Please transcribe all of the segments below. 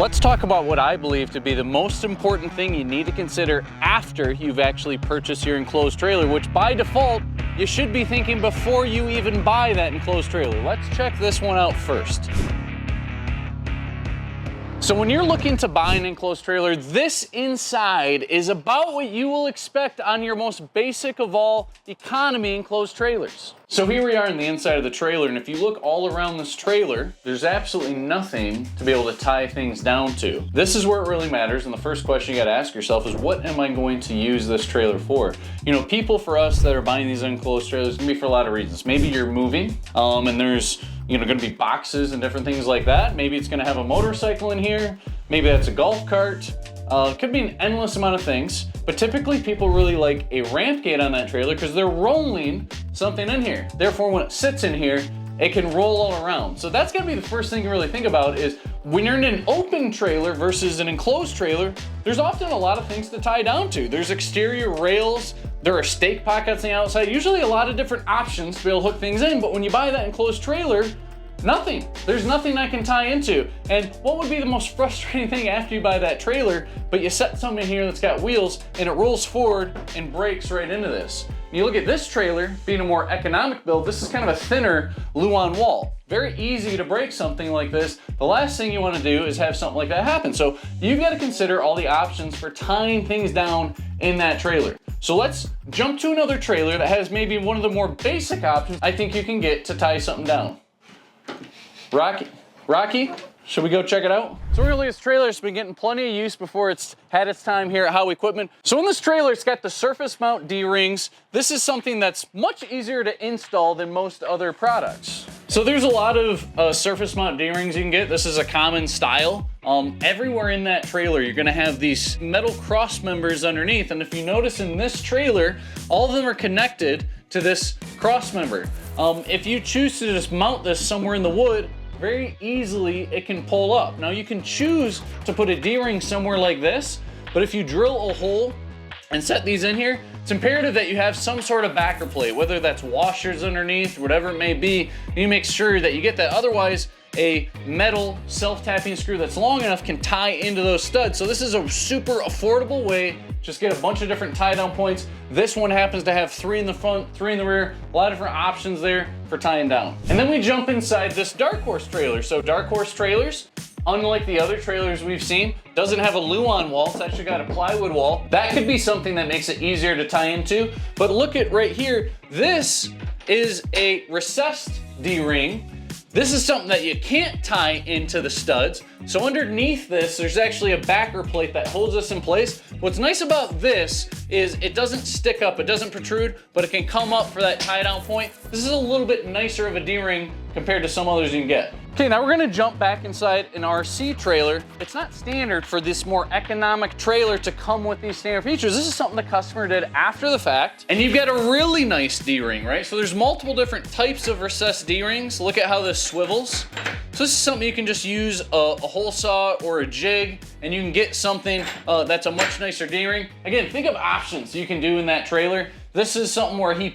Let's talk about what I believe to be the most important thing you need to consider after you've actually purchased your enclosed trailer, which by default, you should be thinking before you even buy that enclosed trailer. Let's check this one out first. So when you're looking to buy an enclosed trailer, this inside is about what you will expect on your most basic of all economy enclosed trailers. So here we are in the inside of the trailer, and if you look all around this trailer, there's absolutely nothing to be able to tie things down to. This is where it really matters, and the first question you gotta ask yourself is, what am I going to use this trailer for? You know, people for us that are buying these enclosed trailers can be for a lot of reasons. Maybe you're moving, and there's gonna be boxes and different things like that. Maybe it's gonna have a motorcycle in here. Maybe that's a golf cart. It could be an endless amount of things, but typically people really like a ramp gate on that trailer because they're rolling something in here. Therefore, when it sits in here, it can roll all around. So that's gonna be the first thing you really think about is when you're in an open trailer versus an enclosed trailer, there's often a lot of things to tie down to. There's exterior rails, there are stake pockets on the outside, usually a lot of different options to be able to hook things in, but when you buy that enclosed trailer, nothing. There's nothing I can tie into. And what would be the most frustrating thing after you buy that trailer, but you set something in here that's got wheels and it rolls forward and breaks right into this. And you look at this trailer, being a more economic build, this is kind of a thinner Luan wall. Very easy to break something like this. The last thing you want to do is have something like that happen. So you've got to consider all the options for tying things down in that trailer. So let's jump to another trailer that has maybe one of the more basic options I think you can get to tie something down. Rocky, should we go check it out? So really this trailer's been getting plenty of use before it's had its time here at Howe Equipment. So in this trailer, it's got the surface mount D-rings. This is something that's much easier to install than most other products. So there's a lot of surface mount D-rings you can get. This is a common style. Everywhere in that trailer, you're gonna have these metal cross members underneath. And if you notice in this trailer, all of them are connected to this cross member. If you choose to just mount this somewhere in the wood, very easily it can pull up. Now you can choose to put a D-ring somewhere like this, but if you drill a hole and set these in here, it's imperative that you have some sort of backer plate, whether that's washers underneath, whatever it may be. You make sure that you get that. Otherwise, a metal self-tapping screw that's long enough can tie into those studs. So this is a super affordable way. Just get a bunch of different tie down points. This one happens to have 3 in the front, 3 in the rear, a lot of different options there for tying down. And then we jump inside this Dark Horse trailer. So Dark Horse trailers, unlike the other trailers we've seen, doesn't have a Luan wall, it's actually got a plywood wall. That could be something that makes it easier to tie into. But look at right here, this is a recessed D-ring. This is something that you can't tie into the studs. So underneath this, there's actually a backer plate that holds this in place. What's nice about this is it doesn't stick up, it doesn't protrude, but it can come up for that tie down point. This is a little bit nicer of a D-ring compared to some others you can get. Okay, now we're gonna jump back inside an RC trailer. It's not standard for this more economic trailer to come with these standard features. This is something the customer did after the fact. And you've got a really nice D-ring, right? So there's multiple different types of recessed D-rings. Look at how this swivels. So this is something you can just use a hole saw or a jig, and you can get something that's a much nicer D-ring. Again, think of options you can do in that trailer. This is something where he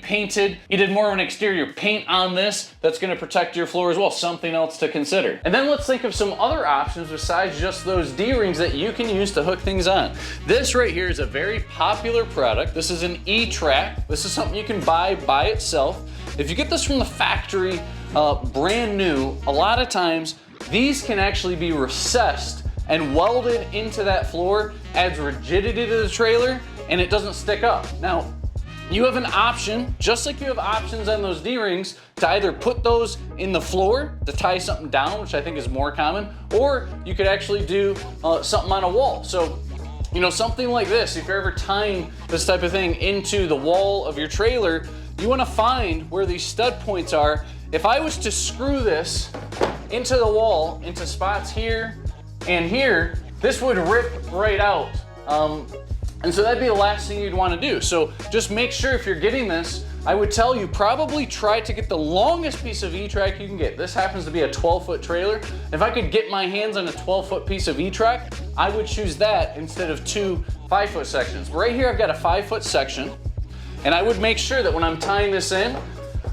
did more of an exterior paint on this that's gonna protect your floor as well, something else to consider. And then let's think of some other options besides just those D-rings that you can use to hook things on. This right here is a very popular product. This is an E-track. This is something you can buy by itself. If you get this from the factory, brand new, a lot of times these can actually be recessed and welded into that floor, adds rigidity to the trailer, and it doesn't stick up. Now, you have an option, just like you have options on those D-rings, to either put those in the floor to tie something down, which I think is more common, or you could actually do something on a wall. So, you know, something like this, if you're ever tying this type of thing into the wall of your trailer, you wanna find where these stud points are. If I was to screw this into the wall, into spots here and here, this would rip right out. And so that'd be the last thing you'd want to do. So just make sure if you're getting this, I would tell you probably try to get the longest piece of E-track you can get. This happens to be a 12-foot trailer. If I could get my hands on a 12-foot piece of E-track, I would choose that instead of 2 5-foot sections. Right here I've got a 5-foot section, and I would make sure that when I'm tying this in,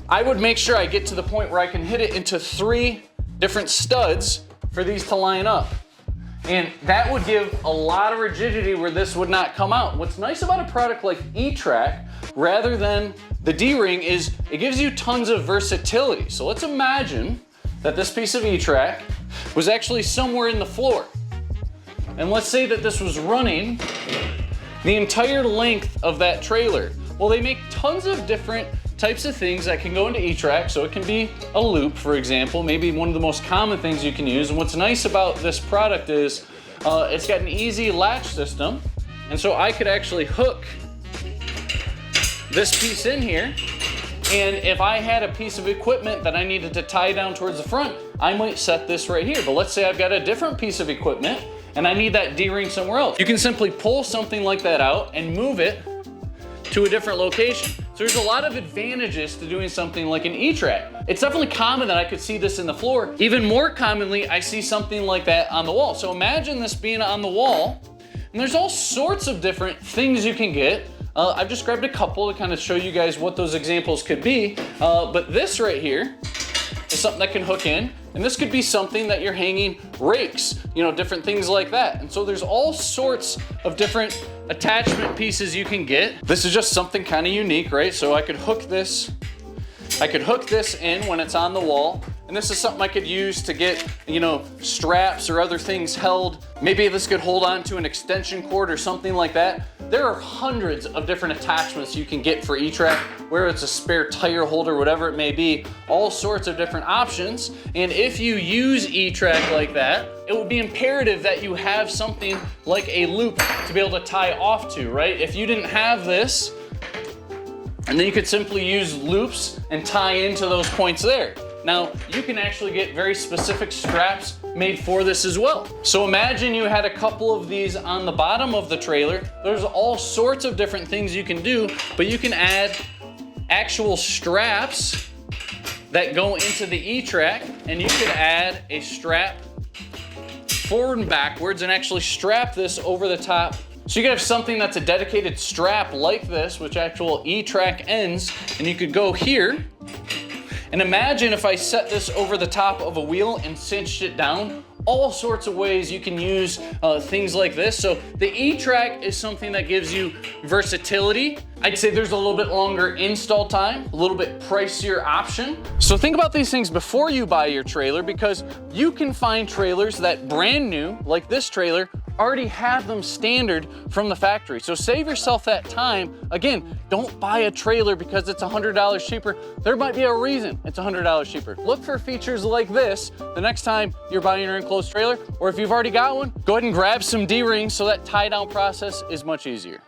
I would make sure I get to the point where I can hit it into 3 different studs for these to line up. And that would give a lot of rigidity where this would not come out. What's nice about a product like E-Track, rather than the D-ring, is it gives you tons of versatility. So let's imagine that this piece of E-Track was actually somewhere in the floor. And let's say that this was running the entire length of that trailer. Well, they make tons of different types of things that can go into E-Track. So it can be a loop, for example, maybe one of the most common things you can use. And what's nice about this product is it's got an easy latch system. And so I could actually hook this piece in here. And if I had a piece of equipment that I needed to tie down towards the front, I might set this right here. But let's say I've got a different piece of equipment and I need that D-ring somewhere else. You can simply pull something like that out and move it to a different location. So there's a lot of advantages to doing something like an E-Track. It's definitely common that I could see this in the floor. Even more commonly, I see something like that on the wall. So imagine this being on the wall, and there's all sorts of different things you can get. I've just grabbed a couple to kind of show you guys what those examples could be. But this right here is something that can hook in, and this could be something that you're hanging rakes, you know, different things like that. And so there's all sorts of different attachment pieces you can get. This is just something kind of unique, right? So I could hook this in when it's on the wall. And this is something I could use to get, you know, straps or other things held. Maybe this could hold on to an extension cord or something like that. There are hundreds of different attachments you can get for E-Track, whether it's a spare tire holder, whatever it may be, all sorts of different options. And if you use E-Track like that, it would be imperative that you have something like a loop to be able to tie off to, right? If you didn't have this, and then you could simply use loops and tie into those points there. Now, you can actually get very specific straps made for this as well. So imagine you had a couple of these on the bottom of the trailer. There's all sorts of different things you can do, but you can add actual straps that go into the E-Track, and you could add a strap forward and backwards and actually strap this over the top. So you could have something that's a dedicated strap like this, which actual E-Track ends, and you could go here. And imagine if I set this over the top of a wheel and cinched it down. All sorts of ways you can use things like this. So the E-Track is something that gives you versatility. I'd say there's a little bit longer install time, a little bit pricier option. So think about these things before you buy your trailer, because you can find trailers that brand new, like this trailer, already have them standard from the factory. So save yourself that time. Again, don't buy a trailer because it's $100 cheaper. There might be a reason it's $100 cheaper. Look for features like this the next time you're buying your enclosed trailer, or if you've already got one, go ahead and grab some D-rings so that tie down process is much easier.